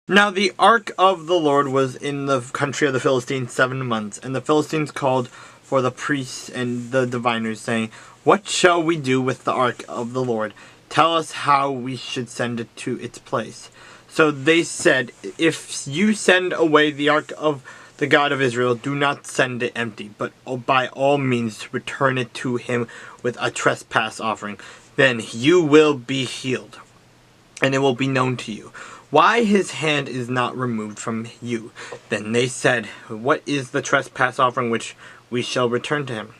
Now the ark of the Lord was in the country of the Philistines 7 months, and the Philistines called for the priests and the diviners, saying, "What shall we do with the ark of the Lord? Tell us how we should send it to its place." So they said, "If you send away the ark of the God of Israel, do not send it empty, but by all means return it to him with a trespass offering. Then you will be healed, and it will be known to you why his hand is not removed from you." Then they said, "What is the trespass offering which we shall return to him?"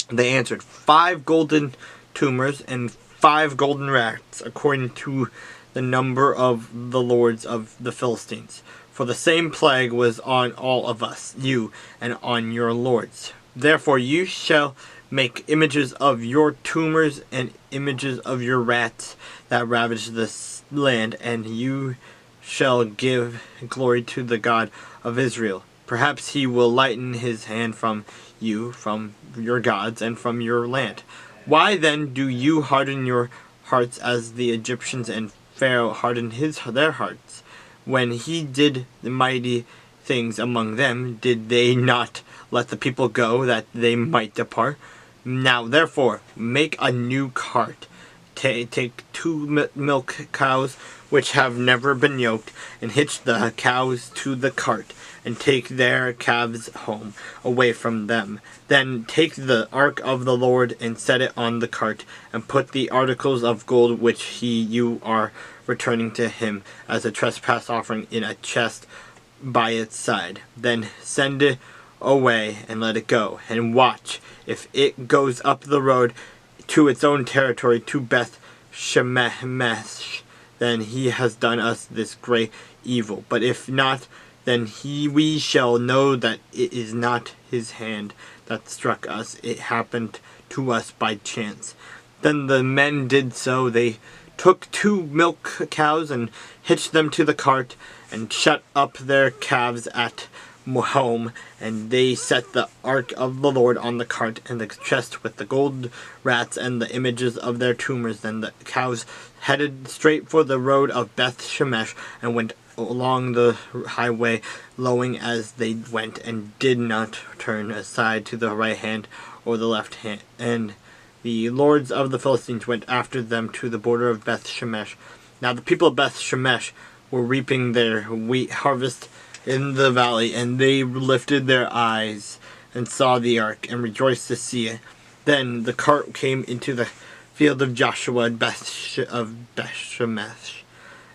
They answered, 5 golden tumors and 5 golden rats, according to the number of the lords of the Philistines. For the same plague was on all of us, you, and on your lords. Therefore you shall make images of your tumors and images of your rats that ravage this land, and you shall give glory to the God of Israel. Perhaps he will lighten his hand from you, from your gods, and from your land. Why then do you harden your hearts as the Egyptians and Pharaoh hardened their hearts? When he did the mighty things among them, did they not let the people go that they might depart? Now therefore make a new cart. Take 2 milk cows which have never been yoked, and hitch the cows to the cart, and take their calves home, away from them. Then take the ark of the Lord, and set it on the cart, and put the articles of gold which you are returning to him as a trespass offering in a chest by its side. Then send it away, and let it go, and watch. If it goes up the road to its own territory, to Beth Shemesh, then he has done us this great evil. But if not, then we shall know that it is not his hand that struck us. It happened to us by chance." Then the men did so. They took 2 milk cows and hitched them to the cart, and shut up their calves at home, and they set the ark of the Lord on the cart, and the chest with the gold rats and the images of their tumors. Then the cows headed straight for the road of Beth Shemesh, and went along the highway, lowing as they went, and did not turn aside to the right hand or the left hand. And the lords of the Philistines went after them to the border of Beth Shemesh. Now the people of Beth Shemesh were reaping their wheat harvest in the valley, and they lifted their eyes and saw the ark, and rejoiced to see it. Then the cart came into the field of Joshua of Beth Shemesh,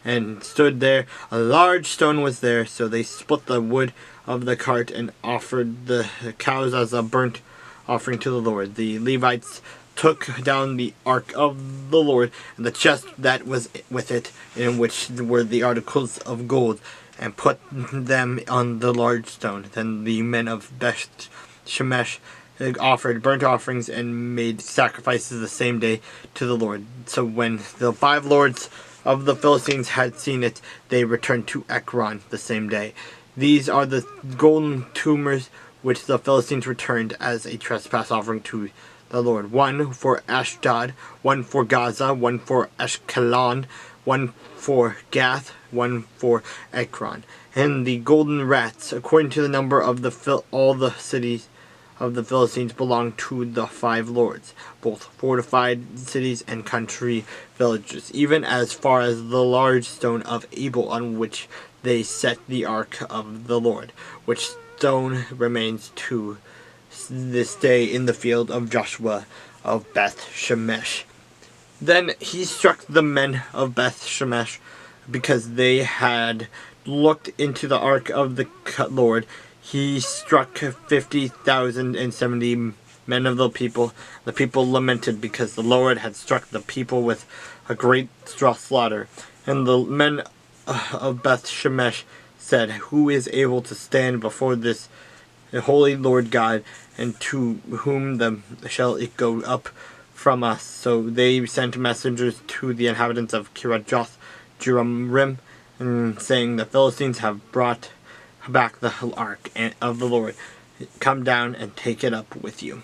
and stood there. A large stone was there, so they split the wood of the cart, and offered the cows as a burnt offering to the Lord. The Levites took down the ark of the Lord, and the chest that was with it, in which were the articles of gold, and put them on the large stone. Then the men of Beth Shemesh offered burnt offerings, and made sacrifices the same day to the Lord. So when the 5 lords of the Philistines had seen it, they returned to Ekron the same day. These are the golden tumors which the Philistines returned as a trespass offering to the Lord: 1 for Ashdod, 1 for Gaza, 1 for Ashkelon, 1 for Gath, 1 for Ekron. And the golden rats, according to the number of all the cities of the Philistines, belonged to the 5 lords, both fortified cities and country villages, even as far as the large stone of Abel, on which they set the ark of the Lord, which stone remains to this day in the field of Joshua of Beth Shemesh. Then he struck the men of Beth Shemesh, because they had looked into the ark of the Lord. He struck 50,070 men of the people. The people lamented, because the Lord had struck the people with a great slaughter. And the men of Beth Shemesh said, "Who is able to stand before this holy Lord God, and to whom shall it go up from us?" So they sent messengers to the inhabitants of Kiriath Jearim, saying, "The Philistines have brought back the ark of the Lord. Come down and take it up with you."